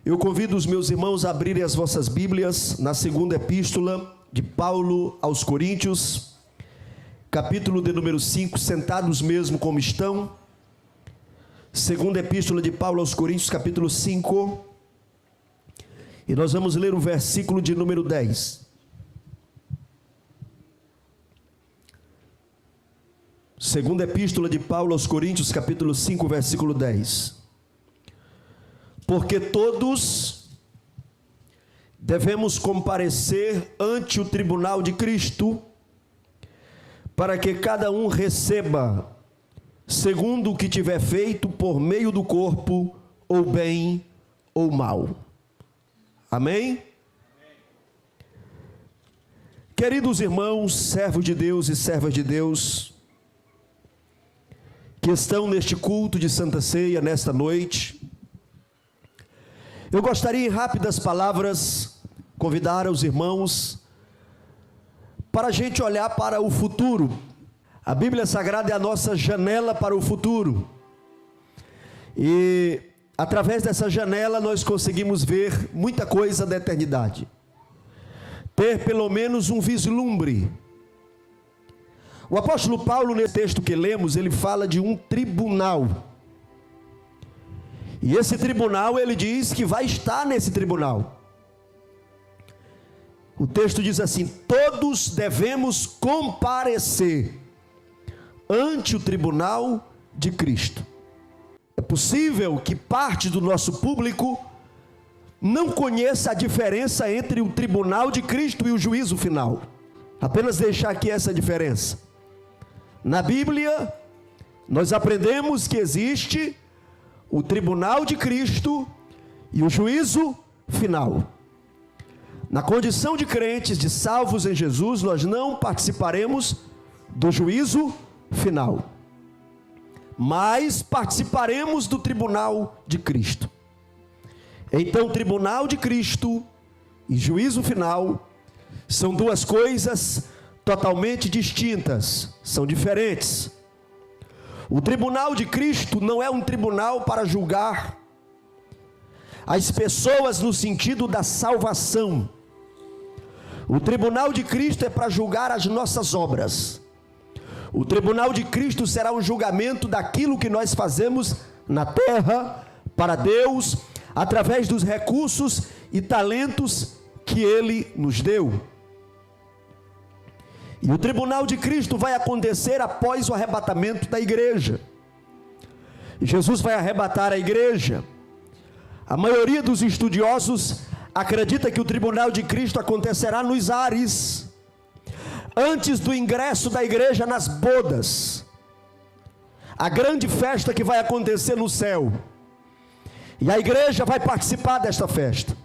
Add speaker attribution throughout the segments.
Speaker 1: Eu convido os meus irmãos a abrirem as vossas Bíblias na segunda epístola de Paulo aos Coríntios, capítulo de número 5, sentados mesmo como estão. Segunda epístola de Paulo aos Coríntios, capítulo 5, e nós vamos ler o versículo de número 10. Segunda epístola de Paulo aos Coríntios, capítulo 5, versículo 10. Porque todos devemos comparecer ante o tribunal de Cristo, para que cada um receba segundo o que tiver feito por meio do corpo, ou bem ou mal. Amém? Queridos irmãos, servos de Deus e servas de Deus, que estão neste culto de Santa Ceia, nesta noite, eu gostaria em rápidas palavras convidar os irmãos para a gente olhar para o futuro. A Bíblia Sagrada é a nossa janela para o futuro, e através dessa janela nós conseguimos ver muita coisa da eternidade, ter pelo menos um vislumbre. O apóstolo Paulo, nesse texto que lemos, ele fala de um tribunal. E esse tribunal, ele diz que vai estar nesse tribunal. O texto diz assim: todos devemos comparecer ante o tribunal de Cristo. É possível que parte do nosso público não conheça a diferença entre o tribunal de Cristo e o juízo final. Apenas deixar aqui essa diferença. Na Bíblia, nós aprendemos que existe o tribunal de Cristo e o juízo final. Na condição de crentes, de salvos em Jesus, nós não participaremos do juízo final, mas participaremos do tribunal de Cristo. Então, tribunal de Cristo e juízo final são duas coisas totalmente distintas, são diferentes. O tribunal de Cristo não é um tribunal para julgar as pessoas no sentido da salvação. O tribunal de Cristo é para julgar as nossas obras. O tribunal de Cristo será um julgamento daquilo que nós fazemos na terra para Deus, através dos recursos e talentos que Ele nos deu. E o tribunal de Cristo vai acontecer após o arrebatamento da igreja. Jesus vai arrebatar a igreja. A maioria dos estudiosos acredita que o tribunal de Cristo acontecerá nos ares, antes do ingresso da igreja nas bodas, a grande festa que vai acontecer no céu, e a igreja vai participar desta festa.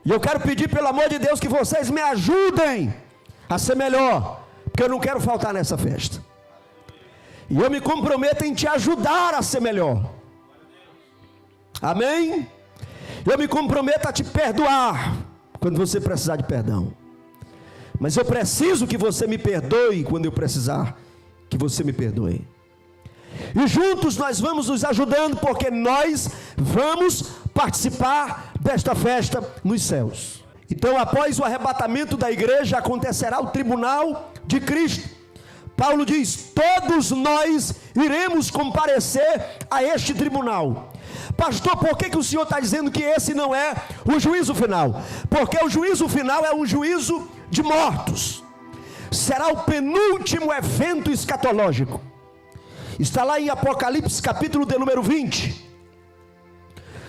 Speaker 1: E eu quero pedir, pelo amor de Deus, que vocês me ajudem a ser melhor, porque eu não quero faltar nessa festa, e eu me comprometo em te ajudar a ser melhor. Amém? Eu me comprometo a te perdoar quando você precisar de perdão, mas eu preciso que você me perdoe quando eu precisar que você me perdoe. E juntos nós vamos nos ajudando, porque nós vamos participar desta festa nos céus. Então, após o arrebatamento da igreja, acontecerá o tribunal de Cristo. Paulo diz: todos nós iremos comparecer a este tribunal. Pastor, por que o senhor está dizendo que esse não é o juízo final? Porque o juízo final é um juízo de mortos. Será o penúltimo evento escatológico. Está lá em Apocalipse, capítulo de número 20.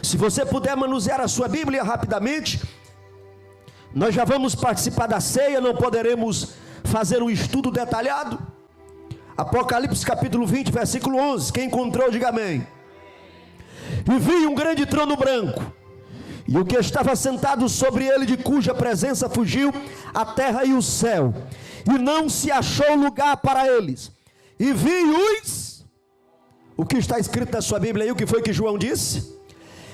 Speaker 1: Se você puder manusear a sua Bíblia rapidamente, nós já vamos participar da ceia, não poderemos fazer um estudo detalhado. Apocalipse capítulo 20, versículo 11, quem encontrou, diga amém. E vi um grande trono branco, e o que estava sentado sobre ele, de cuja presença fugiu a terra e o céu, e não se achou lugar para eles. E vi o que está escrito na sua Bíblia aí, o que foi que João disse?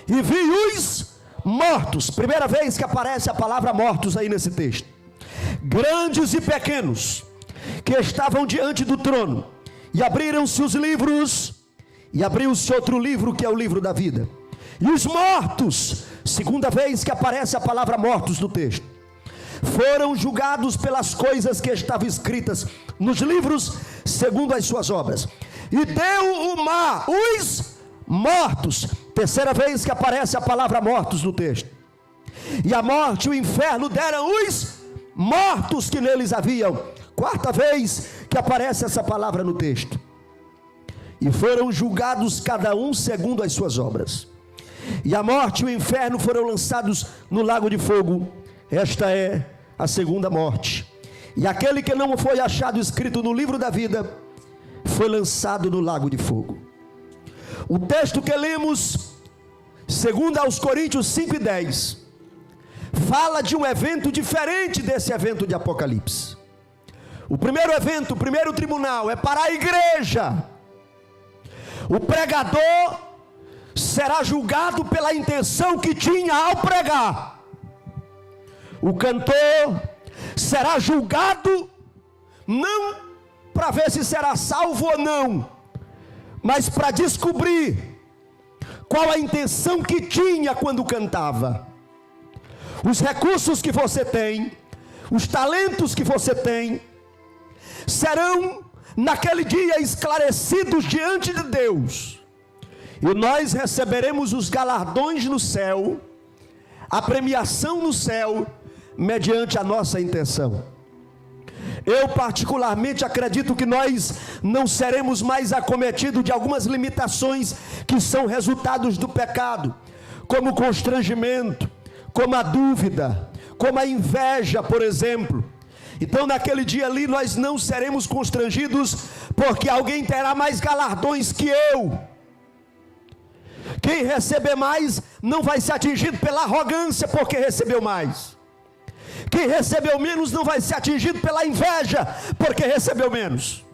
Speaker 1: E vi os mortos, primeira vez que aparece a palavra mortos aí nesse texto, grandes e pequenos, que estavam diante do trono, e abriram-se os livros, e abriu-se outro livro, que é o livro da vida, E os mortos, segunda vez que aparece a palavra mortos no texto, foram julgados pelas coisas que estavam escritas nos livros, segundo as suas obras. E deu o mar os mortos, terceira vez que aparece a palavra mortos no texto. E a morte e o inferno deram os mortos que neles haviam, quarta vez que aparece essa palavra no texto. E foram julgados cada um segundo as suas obras. E a morte e o inferno foram lançados no lago de fogo. Esta é a segunda morte. E aquele que não foi achado escrito no livro da vida foi lançado no lago de fogo. O texto que lemos, segundo aos Coríntios 5:10, fala de um evento diferente desse evento de Apocalipse. O primeiro evento, o primeiro tribunal é para a igreja. O pregador será julgado pela intenção que tinha ao pregar. O cantor será julgado não para ver se será salvo ou não, mas para descobrir qual a intenção que tinha quando cantava. Os recursos que você tem, os talentos que você tem, serão naquele dia esclarecidos diante de Deus. E nós receberemos os galardões no céu, a premiação no céu, mediante a nossa intenção. Eu particularmente acredito que nós não seremos mais acometidos de algumas limitações que são resultados do pecado, como o constrangimento, como a dúvida, como a inveja, por exemplo. Então naquele dia ali nós não seremos constrangidos, porque alguém terá mais galardões que eu. Quem receber mais não vai ser atingido pela arrogância porque recebeu mais. Quem recebeu menos não vai ser atingido pela inveja porque recebeu menos.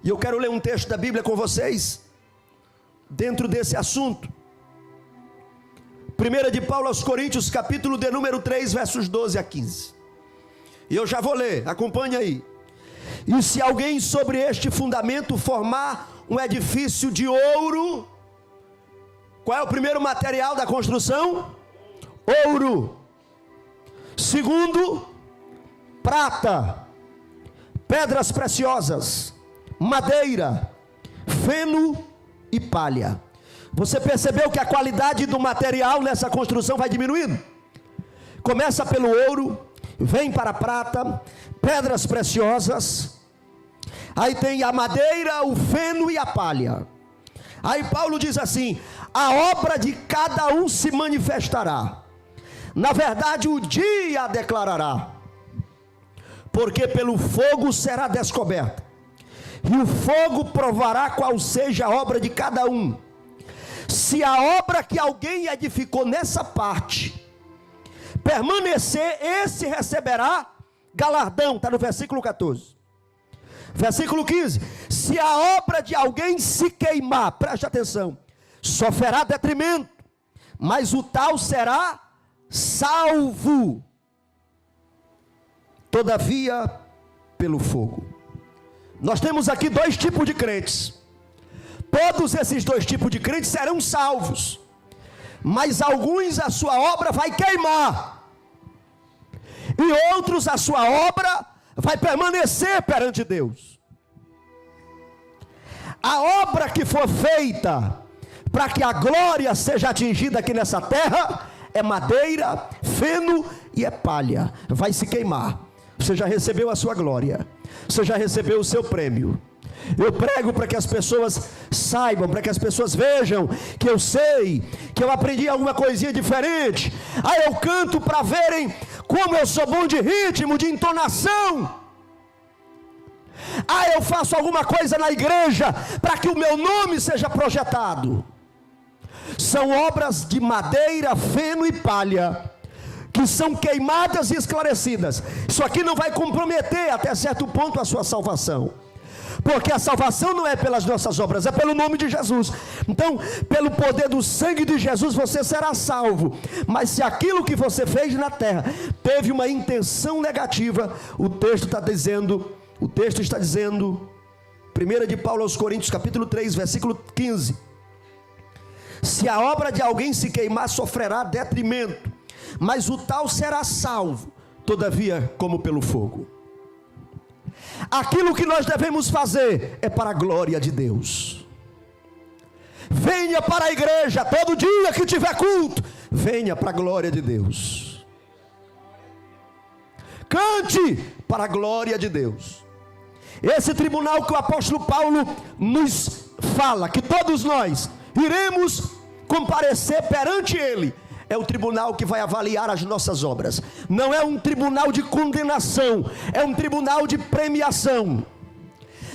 Speaker 1: E eu quero ler um texto da Bíblia com vocês dentro desse assunto. 1 de Paulo aos Coríntios, capítulo de número 3, versos 12 a 15. E eu já vou ler, acompanhe aí. E se alguém sobre este fundamento formar um edifício de ouro, qual é o primeiro material da construção? Ouro. Segundo, prata, pedras preciosas, madeira, feno e palha. Você percebeu que a qualidade do material nessa construção vai diminuindo? Começa pelo ouro, vem para a prata, pedras preciosas, aí tem a madeira, o feno e a palha. Aí Paulo diz assim: a obra de cada um se manifestará, na verdade o dia a declarará, porque pelo fogo será descoberta, e o fogo provará qual seja a obra de cada um. Se a obra que alguém edificou nessa parte permanecer, esse receberá galardão. Está no versículo 14. Versículo 15: se a obra de alguém se queimar, preste atenção, sofrerá detrimento, mas o tal será salvo, todavia pelo fogo. Nós temos aqui dois tipos de crentes. Todos esses dois tipos de crentes serão salvos, mas alguns a sua obra vai queimar, e outros a sua obra vai permanecer perante Deus. A obra que for feita para que a glória seja atingida aqui nessa terra é madeira, feno e é palha, vai se queimar. Você já recebeu a sua glória, você já recebeu o seu prêmio. Eu prego para que as pessoas saibam, para que as pessoas vejam que eu sei, que eu aprendi alguma coisinha diferente. Aí eu canto para verem como eu sou bom de ritmo, de entonação. Aí eu faço alguma coisa na igreja para que o meu nome seja projetado. São obras de madeira, feno e palha, que são queimadas e esclarecidas. Isso aqui não vai comprometer até certo ponto a sua salvação, porque a salvação não é pelas nossas obras, é pelo nome de Jesus. Então, pelo poder do sangue de Jesus, você será salvo. Mas se aquilo que você fez na terra teve uma intenção negativa, o texto está dizendo, 1 de Paulo aos Coríntios, capítulo 3, versículo 15: Se a obra de alguém se queimar, sofrerá detrimento, mas o tal será salvo, todavia como pelo fogo. Aquilo que nós devemos fazer é para a glória de Deus. Venha para a igreja todo dia que tiver culto, venha para a glória de Deus. Cante para a glória de Deus. Esse tribunal que o apóstolo Paulo nos fala, que todos nós iremos comparecer perante ele, é o tribunal que vai avaliar as nossas obras. Não é um tribunal de condenação, é um tribunal de premiação.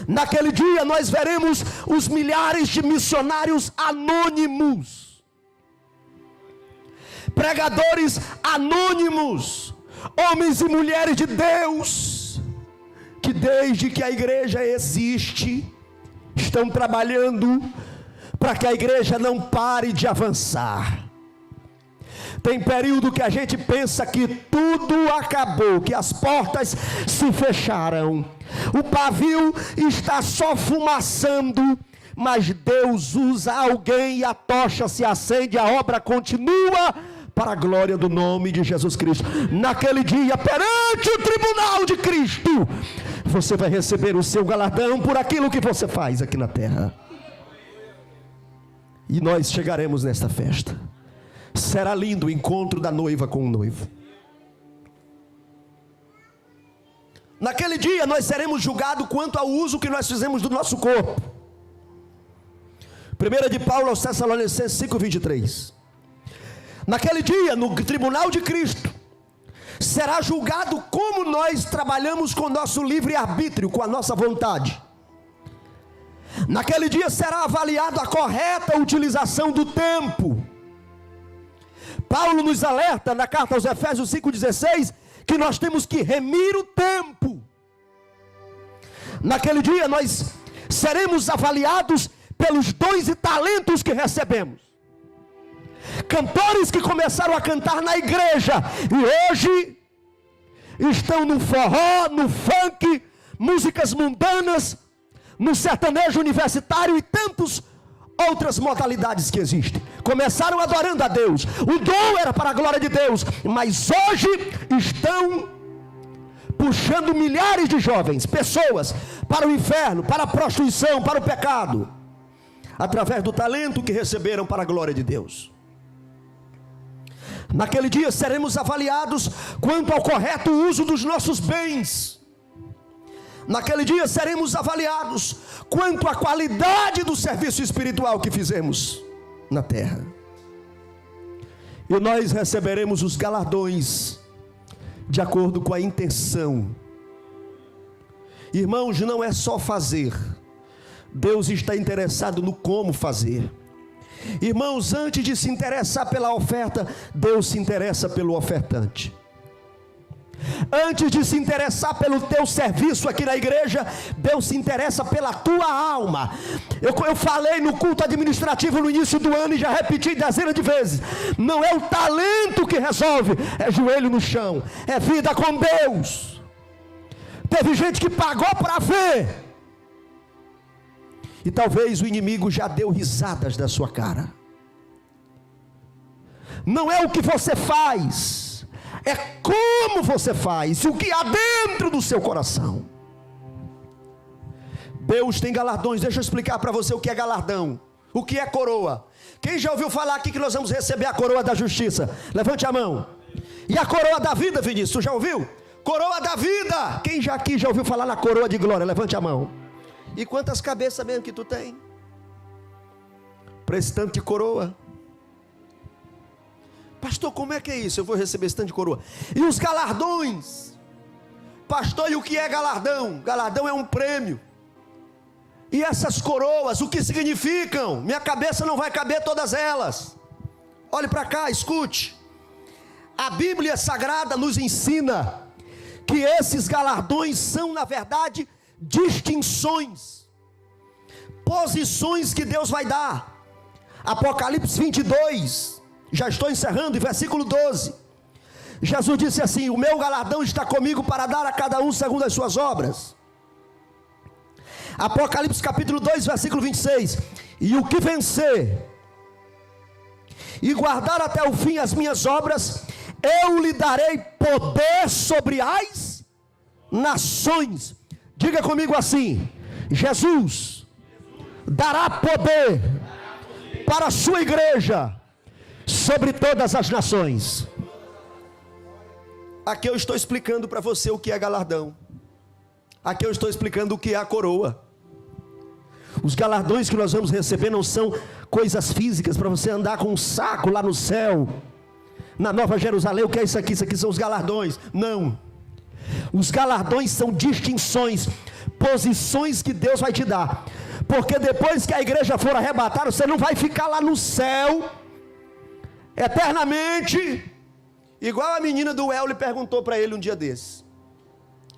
Speaker 1: Naquele dia nós veremos os milhares de missionários anônimos, pregadores anônimos, homens e mulheres de Deus, que desde que a igreja existe, estão trabalhando para que a igreja não pare de avançar. Tem período que a gente pensa que tudo acabou, que as portas se fecharam, o pavio está só fumaçando, mas Deus usa alguém e a tocha se acende, a obra continua para a glória do nome de Jesus Cristo. Naquele dia, perante o tribunal de Cristo, você vai receber o seu galardão por aquilo que você faz aqui na terra. E nós chegaremos nesta festa. Será lindo o encontro da noiva com o noivo. Naquele dia nós seremos julgados quanto ao uso que nós fizemos do nosso corpo. 1 de Paulo aos Tessalonicenses 5:23. Naquele dia, no tribunal de Cristo, será julgado como nós trabalhamos com o nosso livre-arbítrio, com a nossa vontade. Naquele dia será avaliada a correta utilização do tempo. Paulo nos alerta na carta aos Efésios 5:16 que nós temos que remir o tempo. Naquele dia nós seremos avaliados pelos dons e talentos que recebemos. Cantores que começaram a cantar na igreja e hoje estão no forró, no funk, músicas mundanas, no sertanejo universitário e tantas outras modalidades que existem. Começaram adorando a Deus, o dom era para a glória de Deus, mas hoje estão puxando milhares de jovens, pessoas, para o inferno, para a prostituição, para o pecado, através do talento que receberam para a glória de Deus. Naquele dia seremos avaliados quanto ao correto uso dos nossos bens. Naquele dia seremos avaliados quanto à qualidade do serviço espiritual que fizemos na terra. E nós receberemos os galardões de acordo com a intenção. Irmãos, não é só fazer. Deus está interessado no como fazer. Irmãos, antes de se interessar pela oferta, Deus se interessa pelo ofertante. Antes de se interessar pelo teu serviço aqui na igreja, Deus se interessa pela tua alma. Eu falei no culto administrativo no início do ano e já repeti dezenas de vezes. Não é o talento que resolve, é joelho no chão, é vida com Deus. Teve gente que pagou para ver, e talvez o inimigo já deu risadas da sua cara. Não é o que você faz, é como você faz, o que há dentro do seu coração. Deus tem galardões. Deixa eu explicar para você o que é galardão, o que é coroa. Quem já ouviu falar aqui que nós vamos receber a coroa da justiça? Levante a mão. E a coroa da vida, Vinícius, tu já ouviu? Coroa da vida. Quem já aqui já ouviu falar na coroa de glória? Levante a mão. E quantas cabeças mesmo que tu tem? Para esse tanto de coroa. Pastor, como é que é isso? Eu vou receber esse tanto de coroa. E os galardões? Pastor, e o que é galardão? Galardão é um prêmio. E essas coroas, o que significam? Minha cabeça não vai caber todas elas. Olhe para cá, escute. A Bíblia Sagrada nos ensina que esses galardões são, na verdade, distinções, posições que Deus vai dar. Apocalipse 22, já estou encerrando, em versículo 12, Jesus disse assim: o meu galardão está comigo para dar a cada um segundo as suas obras. Apocalipse capítulo 2, versículo 26, e o que vencer, e guardar até o fim as minhas obras, eu lhe darei poder sobre as nações. Diga comigo assim: Jesus dará poder para a sua igreja sobre todas as nações. Aqui eu estou explicando para você o que é galardão. Aqui eu estou explicando o que é a coroa. Os galardões que nós vamos receber não são coisas físicas para você andar com um saco lá no céu, na Nova Jerusalém. O que é isso aqui? Isso aqui são os galardões. Não. Os galardões são distinções, posições que Deus vai te dar. Porque depois que a igreja for arrebatada, você não vai ficar lá no céu eternamente, igual a menina do Hélio perguntou para ele um dia desses.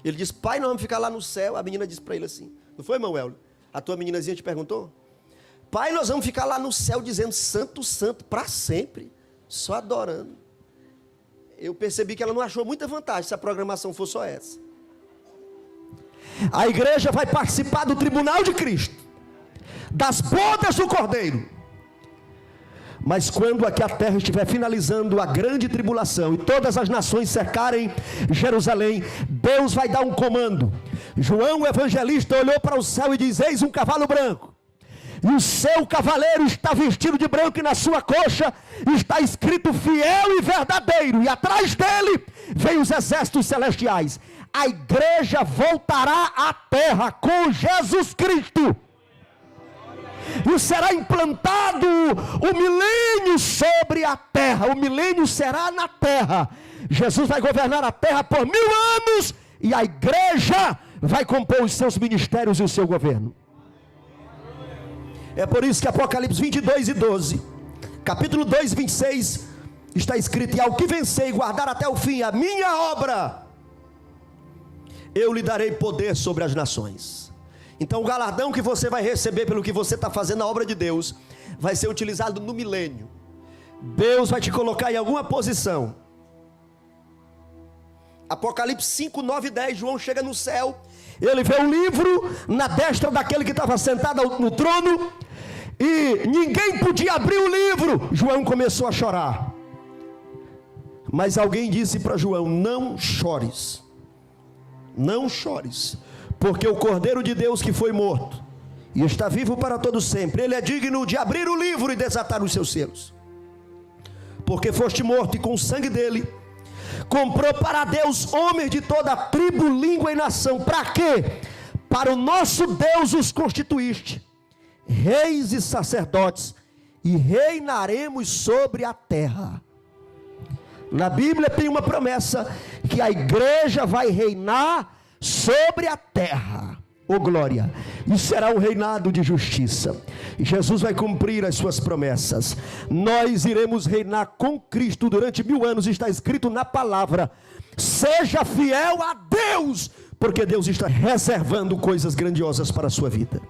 Speaker 1: Ele disse: pai, nós vamos ficar lá no céu. A menina disse para ele assim: não foi, irmão Hélio? A tua meninazinha te perguntou? Pai, nós vamos ficar lá no céu dizendo santo, santo, para sempre, só adorando. Eu percebi que ela não achou muita vantagem se a programação for só essa. A igreja vai participar do tribunal de Cristo, das bodas do Cordeiro. Mas quando aqui a terra estiver finalizando a grande tribulação e todas as nações cercarem Jerusalém, Deus vai dar um comando. João o evangelista olhou para o céu e diz: eis um cavalo branco, e o seu cavaleiro está vestido de branco, e na sua coxa está escrito fiel e verdadeiro, e atrás dele vem os exércitos celestiais. A igreja voltará à terra com Jesus Cristo, e será implantado o milênio sobre a terra. O milênio será na terra. Jesus vai governar a terra por 1000 anos, e a igreja vai compor os seus ministérios e o seu governo. É por isso que Apocalipse 22 e 12, capítulo 2, 26, está escrito: e ao que vencer e guardar até o fim a minha obra, eu lhe darei poder sobre as nações. Então o galardão que você vai receber pelo que você está fazendo na obra de Deus, vai ser utilizado no milênio. Deus vai te colocar em alguma posição. Apocalipse 5, 9 e 10, João chega no céu, ele vê um livro na destra daquele que estava sentado no trono, e ninguém podia abrir o livro. João começou a chorar, mas alguém disse para João: não chores, não chores, porque o Cordeiro de Deus que foi morto e está vivo para todo sempre, ele é digno de abrir o livro e desatar os seus selos, porque foste morto, e com o sangue dele comprou para Deus homens de toda tribo, língua e nação. Para quê? Para o nosso Deus os constituíste reis e sacerdotes, e reinaremos sobre a terra. Na Bíblia tem uma promessa que a igreja vai reinar sobre a terra. Oh glória! E será um reinado de justiça. E Jesus vai cumprir as suas promessas. Nós iremos reinar com Cristo durante 1000 anos. Está escrito na palavra: seja fiel a Deus, porque Deus está reservando coisas grandiosas para a sua vida.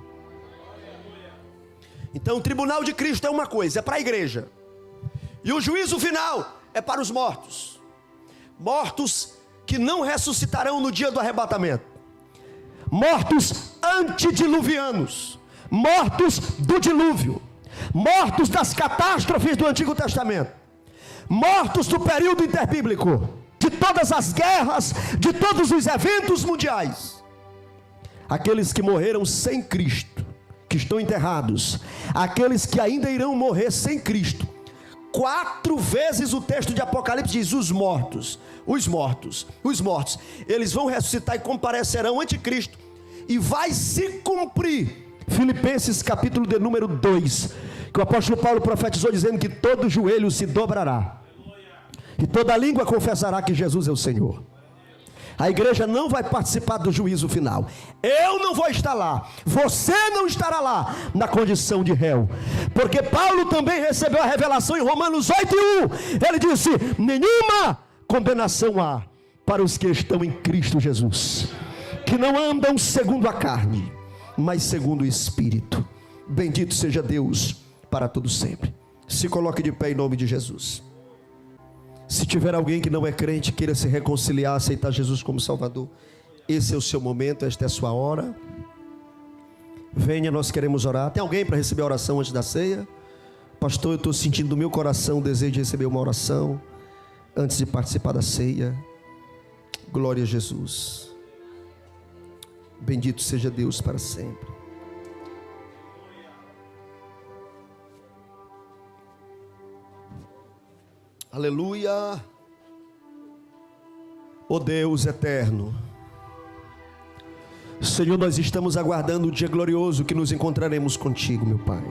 Speaker 1: Então o tribunal de Cristo é uma coisa, é para a igreja, e o juízo final é para os mortos. Mortos que não ressuscitarão no dia do arrebatamento. Mortos antediluvianos, mortos do dilúvio, mortos das catástrofes do Antigo Testamento, mortos do período interbíblico, de todas as guerras, de todos os eventos mundiais. Aqueles que morreram sem Cristo, que estão enterrados, aqueles que ainda irão morrer sem Cristo. 4 vezes o texto de Apocalipse diz: os mortos, eles vão ressuscitar e comparecerão ante Cristo, e vai se cumprir Filipenses capítulo de número 2, que o apóstolo Paulo profetizou dizendo que todo joelho se dobrará e toda língua confessará que Jesus é o Senhor. A igreja não vai participar do juízo final. Eu não vou estar lá, você não estará lá na condição de réu, porque Paulo também recebeu a revelação em Romanos 8:1. Ele disse: nenhuma condenação há para os que estão em Cristo Jesus, que não andam segundo a carne, mas segundo o Espírito. Bendito seja Deus para todo sempre. Se coloque de pé em nome de Jesus. Se tiver alguém que não é crente, queira se reconciliar, aceitar Jesus como Salvador, esse é o seu momento, esta é a sua hora. Venha, nós queremos orar. Tem alguém para receber a oração antes da ceia? pastor, eu estou sentindo no meu coração o desejo de receber uma oração antes de participar da ceia. Glória a Jesus. Bendito seja Deus para sempre. Aleluia. Ó Deus eterno, Senhor, nós estamos aguardando o dia glorioso que nos encontraremos contigo, meu Pai.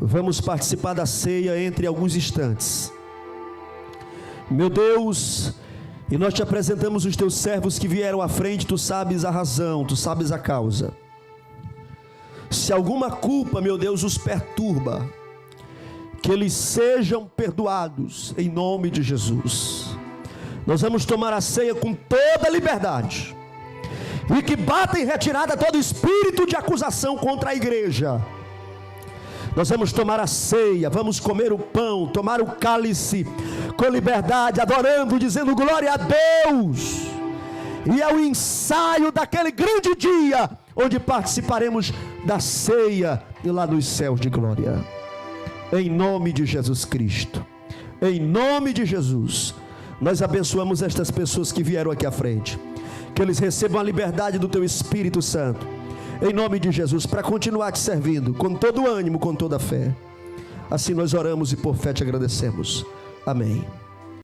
Speaker 1: Vamos participar da ceia entre alguns instantes, meu Deus, e nós te apresentamos os teus servos que vieram à frente. Tu sabes a razão, tu sabes a causa. Se alguma culpa, meu Deus, os perturba, que eles sejam perdoados em nome de Jesus. Nós vamos tomar a ceia com toda a liberdade, e que bata em retirada todo espírito de acusação contra a igreja. Nós vamos tomar a ceia, vamos comer o pão, tomar o cálice com liberdade, adorando, dizendo glória a Deus. E é o ensaio daquele grande dia, onde participaremos da ceia e lá nos céus de glória. Em nome de Jesus Cristo, em nome de Jesus, nós abençoamos estas pessoas que vieram aqui à frente, que eles recebam a liberdade do Teu Espírito Santo, em nome de Jesus, para continuar te servindo, com todo o ânimo, com toda a fé. Assim nós oramos e por fé te agradecemos. Amém.